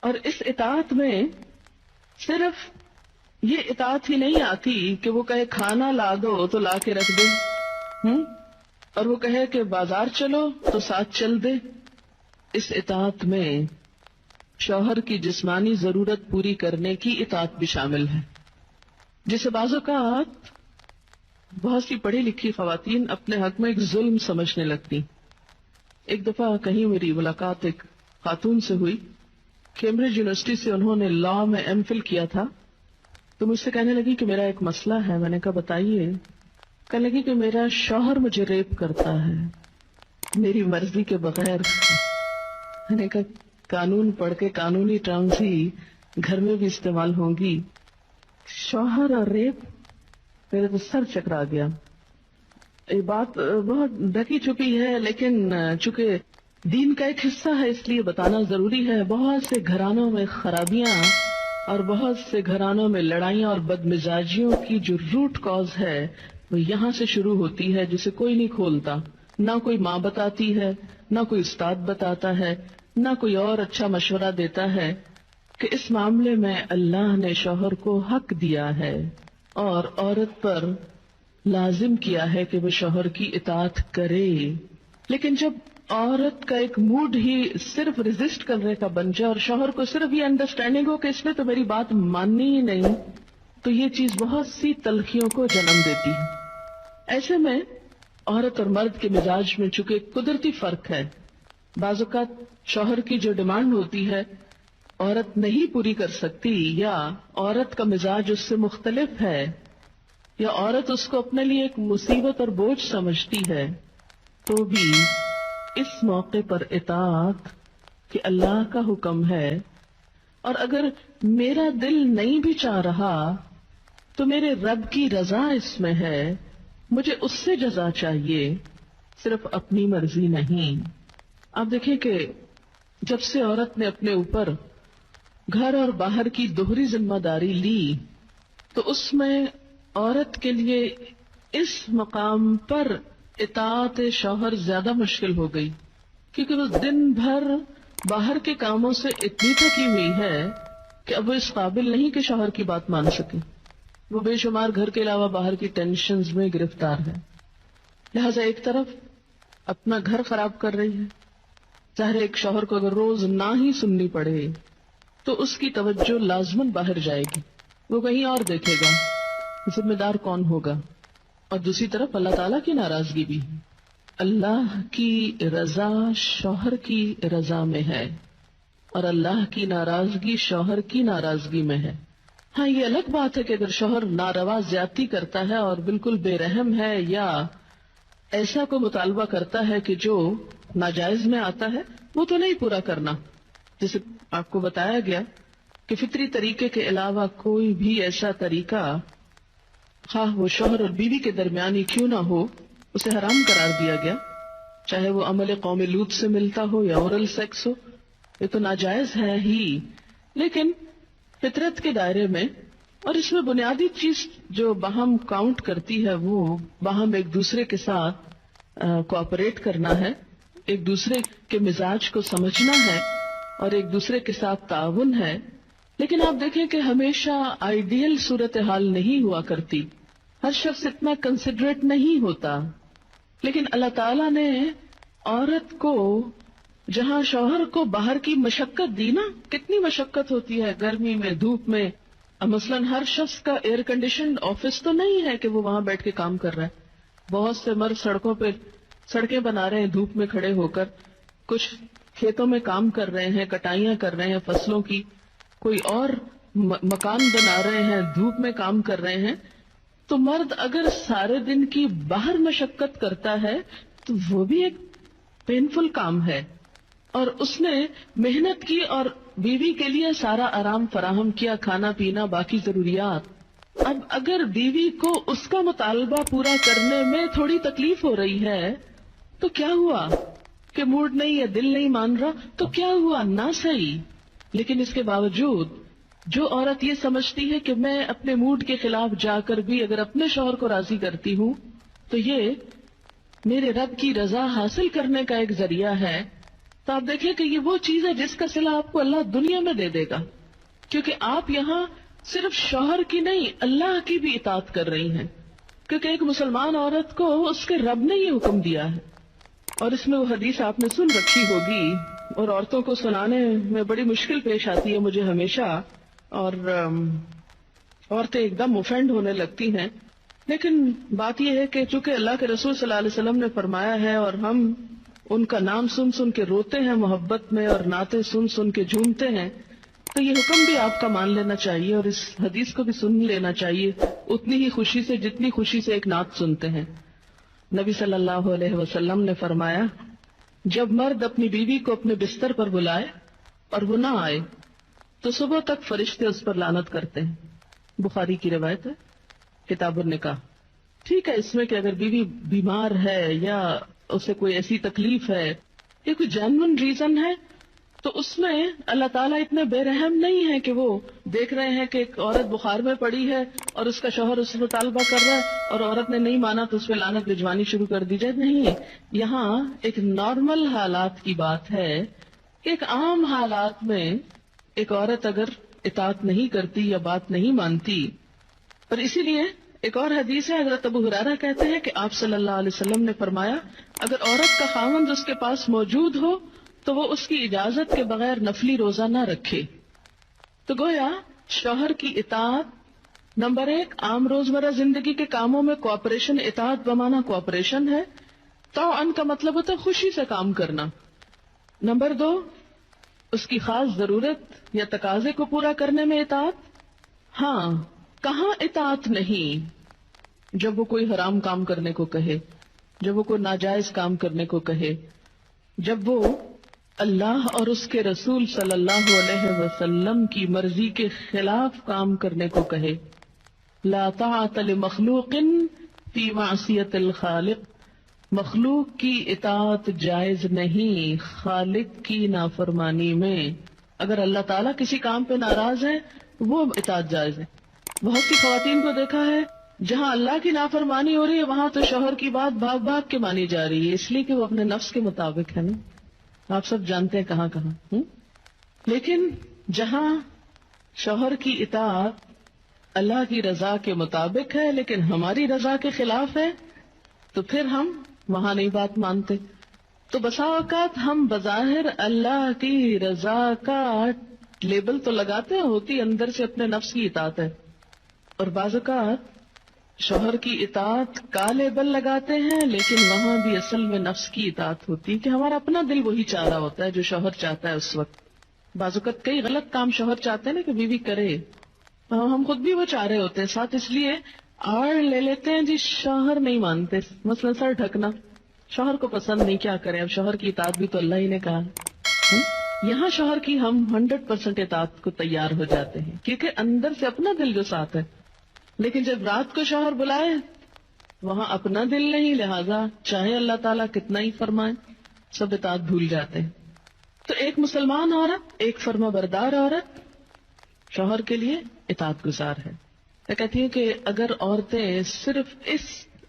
اور اس اطاعت میں صرف یہ اطاعت ہی نہیں آتی کہ وہ کہے کھانا لا دو تو لا کے رکھ دے، اور وہ کہے کہ بازار چلو تو ساتھ چل دے۔ اس اطاعت میں شوہر کی جسمانی ضرورت پوری کرنے کی اطاعت بھی شامل ہے، جسے بعض اوقات بہت سی پڑھی لکھی خواتین اپنے حق میں ایک ظلم سمجھنے لگتی۔ ایک دفعہ کہیں میری ملاقات ایک خاتون سے ہوئی، کیمبرج یونیورسٹی سے انہوں نے لا میں ایم فل کیا تھا، تو مجھ سے کہنے لگی کہ میرا ایک مسئلہ ہے۔ میں نے کہا بتائیے؟ کہنے لگی کہ میرا شوہر مجھے ریپ کرتا ہے میری مرضی کے بغیر۔ میں نے کہا قانون پڑھ کے قانونی ٹرمز ہی گھر میں بھی استعمال ہوں گی، شوہر اور ریپ؟ میرے تو سر چکرا گیا۔ یہ بات بہت ڈھکی چھپی ہے، لیکن چونکہ دین کا ایک حصہ ہے اس لیے بتانا ضروری ہے۔ بہت سے گھرانوں میں خرابیاں اور بہت سے گھرانوں میں لڑائیاں اور بدمزاجیوں کی جو روٹ کاز ہے وہ یہاں سے شروع ہوتی ہے، جسے کوئی نہیں کھولتا، نہ کوئی ماں بتاتی ہے، نہ کوئی استاد بتاتا ہے، نہ کوئی اور اچھا مشورہ دیتا ہے کہ اس معاملے میں اللہ نے شوہر کو حق دیا ہے اور عورت پر لازم کیا ہے کہ وہ شوہر کی اطاعت کرے۔ لیکن جب عورت کا ایک موڈ ہی صرف ریزسٹ کرنے کا بن جائے اور شوہر کو صرف یہ انڈرسٹینڈنگ ہو کہ اس نے تو میری بات ماننی ہی نہیں، تو یہ چیز بہت سی تلخیوں کو جنم دیتی ہے۔ ایسے میں عورت اور مرد کے مزاج میں چونکہ قدرتی فرق ہے، بعض اوقات شوہر کی جو ڈیمانڈ ہوتی ہے عورت نہیں پوری کر سکتی، یا عورت کا مزاج اس سے مختلف ہے، یا عورت اس کو اپنے لیے ایک مصیبت اور بوجھ سمجھتی ہے، تو بھی اس موقع پر اطاعت کہ اللہ کا حکم ہے، اور اگر میرا دل نہیں بھی چاہ رہا تو میرے رب کی رضا اس میں ہے، مجھے اس سے جزا چاہیے، صرف اپنی مرضی نہیں۔ آپ دیکھیں کہ جب سے عورت نے اپنے اوپر گھر اور باہر کی دوہری ذمہ داری لی تو اس میں عورت کے لیے اس مقام پر اطاعت شوہر زیادہ مشکل ہو گئی، کیونکہ وہ دن بھر باہر کے کاموں سے اتنی تھکی ہوئی ہے کہ اب وہ اس قابل نہیں کہ شوہر کی بات مان سکے، وہ بے شمار گھر کے علاوہ باہر کی ٹینشنز میں گرفتار ہے، لہذا ایک طرف اپنا گھر خراب کر رہی ہے، ظاہر ایک شوہر کو اگر روز نہ ہی سننی پڑے تو اس کی توجہ لازماً باہر جائے گی، وہ کہیں اور دیکھے گا، ذمہ دار کون ہوگا؟ اور دوسری طرف اللہ تعالیٰ کی ناراضگی بھی ہے۔ اللہ کی رضا شوہر کی رضا میں ہے اور اللہ کی ناراضگی شوہر کی ناراضگی میں ہے۔ ہاں یہ الگ بات ہے کہ اگر شوہر ناروا زیادتی کرتا ہے اور بالکل بے رحم ہے یا ایسا کو مطالبہ کرتا ہے کہ جو ناجائز میں آتا ہے، وہ تو نہیں پورا کرنا، جیسے آپ کو بتایا گیا کہ فطری طریقے کے علاوہ کوئی بھی ایسا طریقہ خواہ وہ شوہر اور بیوی کے درمیان ہی کیوں نہ ہو اسے حرام قرار دیا گیا، چاہے وہ عمل قوم لوط سے ملتا ہو یا اورل سیکس ہو، یہ تو ناجائز ہے ہی، لیکن فطرت کے دائرے میں، اور اس میں بنیادی چیز جو باہم کاؤنٹ کرتی ہے وہ باہم ایک دوسرے کے ساتھ کوآپریٹ کرنا ہے، ایک دوسرے کے مزاج کو سمجھنا ہے اور ایک دوسرے کے ساتھ تعاون ہے۔ لیکن آپ دیکھیں کہ ہمیشہ آئیڈیل صورتحال نہیں ہوا کرتی، ہر شخص اتنا کنسیڈریٹ نہیں ہوتا، لیکن اللہ تعالیٰ نے عورت کو جہاں شوہر کو باہر کی مشقت دی نا، کتنی مشقت ہوتی ہے گرمی میں، دھوپ میں، مثلاً ہر شخص کا ایئر کنڈیشنڈ آفس تو نہیں ہے کہ وہ وہاں بیٹھ کے کام کر رہا ہے، بہت سے مرد سڑکوں پہ سڑکیں بنا رہے ہیں دھوپ میں کھڑے ہو کر، کچھ کھیتوں میں کام کر رہے ہیں، کٹائیاں کر رہے ہیں فصلوں کی، کوئی اور مکان بنا رہے ہیں، دھوپ میں کام کر رہے ہیں۔ تو مرد اگر سارے دن کی باہر مشقت کرتا ہے تو وہ بھی ایک پینفل کام ہے، اور اس نے محنت کی اور بیوی کے لیے سارا آرام فراہم کیا، کھانا پینا باقی ضروریات۔ اب اگر بیوی کو اس کا مطالبہ پورا کرنے میں تھوڑی تکلیف ہو رہی ہے تو کیا ہوا کہ موڈ نہیں ہے، دل نہیں مان رہا، تو کیا ہوا؟ نہ صحیح۔ لیکن اس کے باوجود جو عورت یہ سمجھتی ہے کہ میں اپنے موڈ کے خلاف جا کر بھی اگر اپنے شوہر کو راضی کرتی ہوں تو یہ میرے رب کی رضا حاصل کرنے کا ایک ذریعہ ہے، تو آپ دیکھیں کہ یہ وہ چیز ہے جس کا صلہ آپ کو اللہ دنیا میں دے دے گا، کیونکہ آپ یہاں صرف شوہر کی نہیں اللہ کی بھی اطاعت کر رہی ہیں، کیونکہ ایک مسلمان عورت کو اس کے رب نے یہ حکم دیا ہے. اور اس میں وہ حدیث آپ نے سن رکھی ہوگی، اور عورتوں کو سنانے میں بڑی مشکل پیش آتی ہے مجھے ہمیشہ، اور عورتیں ایک دم اوفینڈ ہونے لگتی ہیں. لیکن بات یہ ہے کہ چونکہ اللہ کے رسول صلی اللہ علیہ وسلم نے فرمایا ہے اور ہم ان کا نام سن سن کے روتے ہیں محبت میں اور نعتیں سن سن کے جھومتے ہیں، تو یہ حکم بھی آپ کا مان لینا چاہیے اور اس حدیث کو بھی سن لینا چاہیے اتنی ہی خوشی سے جتنی خوشی سے ایک نعت سنتے ہیں. نبی صلی اللہ علیہ وسلم نے فرمایا جب مرد اپنی بیوی کو اپنے بستر پر بلائے اور وہ نہ آئے تو صبح تک فرشتے اس پر لعنت کرتے ہیں. بخاری کی روایت ہے کتاب النکاح. ٹھیک ہے، اس میں کہ اگر بیوی بیمار ہے یا اسے کوئی ایسی تکلیف ہے یا کوئی جینون ریزن ہے تو اس میں اللہ تعالیٰ اتنے بے رحم نہیں ہے کہ وہ دیکھ رہے ہیں کہ ایک عورت بخار میں پڑی ہے اور اس کا شوہر اس سے مطالبہ کر رہا ہے اور عورت نے نہیں مانا تو اس پہ لعنت بھجوانی شروع کر دی جائے. نہیں، یہاں ایک نارمل حالات کی بات ہے کہ ایک عام حالات میں ایک عورت اگر اطاعت نہیں کرتی یا بات نہیں مانتی. اور اسی لیے ایک اور حدیث ہے، حضرت ابو ہریرہ کہتے ہیں کہ آپ صلی اللہ علیہ وسلم نے فرمایا اگر عورت کا خاوند اس کے پاس موجود ہو تو وہ اس کی اجازت کے بغیر نفلی روزہ نہ رکھے. تو گویا شوہر کی اطاعت نمبر 1 عام روزمرہ زندگی کے کاموں میں کوآپریشن، اطاعت بمانا کوآپریشن ہے. طوعاً کا مطلب ہوتا ہے خوشی سے کام کرنا. نمبر 2 اس کی خاص ضرورت یا تقاضے کو پورا کرنے میں اطاعت. ہاں، کہاں اطاعت نہیں؟ جب وہ کوئی حرام کام کرنے کو کہے، جب وہ کوئی ناجائز کام کرنے کو کہے، جب وہ اللہ اور اس کے رسول صلی اللہ علیہ وسلم کی مرضی کے خلاف کام کرنے کو کہے. لا طاعت لمخلوق فی معصیت الخالق. مخلوق کی اطاعت جائز نہیں خالق کی نافرمانی میں. اگر اللہ تعالیٰ کسی کام پہ ناراض ہے وہ اطاعت جائز ہے. بہت سی خواتین کو دیکھا ہے جہاں اللہ کی نافرمانی ہو رہی ہے وہاں تو شوہر کی بات بھاگ بھاگ کے مانی جا رہی ہے، اس لیے کہ وہ اپنے نفس کے مطابق ہے نا. آپ سب جانتے ہیں کہاں کہاں. لیکن جہاں شوہر کی اطاعت اللہ کی رضا کے مطابق ہے لیکن ہماری رضا کے خلاف ہے تو پھر ہم وہاں نہیں بات مانتے. تو بسا اوقات ہم بظاہر اللہ کی رضا کا لیبل تو لگاتے ہیں، ہوتی اندر سے اپنے نفس کی اطاعت ہے. اور بعض اوقات شوہر کی اطاعت کا لیبل لگاتے ہیں لیکن وہاں بھی اصل میں نفس کی اطاعت ہوتی ہے کہ ہمارا اپنا دل وہی چاہ رہا ہوتا ہے جو شوہر چاہتا ہے اس وقت. بعض اوقات کئی غلط کام شوہر چاہتے ہیں نا کہ بیوی کرے، ہم خود بھی وہ چاہ رہے ہوتے ہیں ساتھ، اس لیے آڑ لے لیتے ہیں جی شوہر نہیں مانتے. مثلا سر ڈھکنا شوہر کو پسند نہیں، کیا کریں، اب شوہر کی اطاعت بھی تو اللہ ہی نے کہا. یہاں شوہر کی ہم 100% اطاعت کو تیار ہو جاتے ہیں کیونکہ اندر سے اپنا دل جو ساتھ ہے. لیکن جب رات کو شوہر بلائے وہاں اپنا دل نہیں، لہذا چاہے اللہ تعالیٰ کتنا ہی فرمائے سب اطاعت بھول جاتے ہیں. تو ایک مسلمان عورت، ایک فرما بردار عورت شوہر کے لیے اطاعت گزار ہے. میں کہتی ہوں کہ اگر عورتیں صرف اس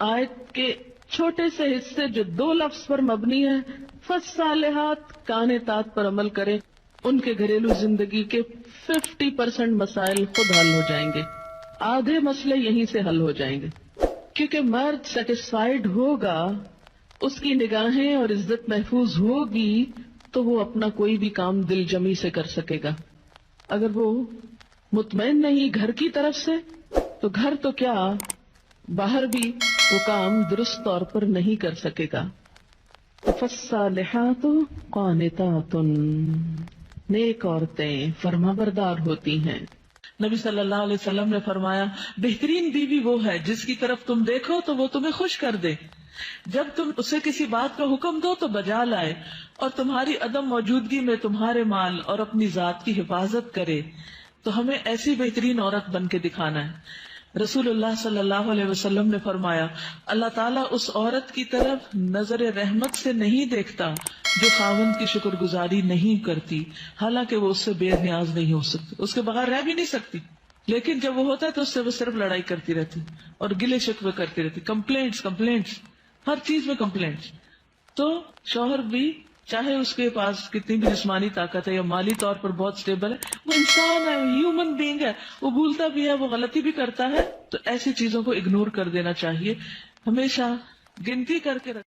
آیت کے چھوٹے سے حصے جو 2 لفظ پر مبنی ہے فالصالحات قانتات پر عمل کریں، ان کے گھریلو زندگی کے 50% مسائل خود حل ہو جائیں گے. آدھے مسئلے یہیں سے حل ہو جائیں گے کیونکہ مرد سیٹسفائیڈ ہوگا، اس کی نگاہیں اور عزت محفوظ ہوگی تو وہ اپنا کوئی بھی کام دل جمی سے کر سکے گا. اگر وہ مطمئن نہیں گھر کی طرف سے تو گھر تو کیا باہر بھی وہ کام درست طور پر نہیں کر سکے گا. فالصالحات قانتات، نیک عورتیں فرما بردار ہوتی ہیں. نبی صلی اللہ علیہ وسلم نے فرمایا بہترین بیوی وہ ہے جس کی طرف تم دیکھو تو وہ تمہیں خوش کر دے، جب تم اسے کسی بات کا حکم دو تو بجا لائے، اور تمہاری عدم موجودگی میں تمہارے مال اور اپنی ذات کی حفاظت کرے. تو ہمیں ایسی بہترین عورت بن کے دکھانا ہے. رسول اللہ صلی اللہ علیہ وسلم نے فرمایا اللہ تعالیٰ اس عورت کی طرف نظر رحمت سے نہیں دیکھتا جو خاوند کی شکر گزاری نہیں کرتی، حالانکہ وہ اس سے بے نیاز نہیں ہو سکتی، اس کے بغیر رہ بھی نہیں سکتی، لیکن جب وہ ہوتا ہے تو اس سے وہ صرف لڑائی کرتی رہتی اور گلے شکوے کرتی رہتی، کمپلینٹس ہر چیز میں کمپلینٹس. تو شوہر بھی چاہے اس کے پاس کتنی بھی جسمانی طاقت ہے یا مالی طور پر بہت سٹیبل ہے، وہ انسان ہے، ہیومن بینگ ہے، وہ بھولتا بھی ہے، وہ غلطی بھی کرتا ہے. تو ایسی چیزوں کو اگنور کر دینا چاہیے، ہمیشہ گنتی کر کے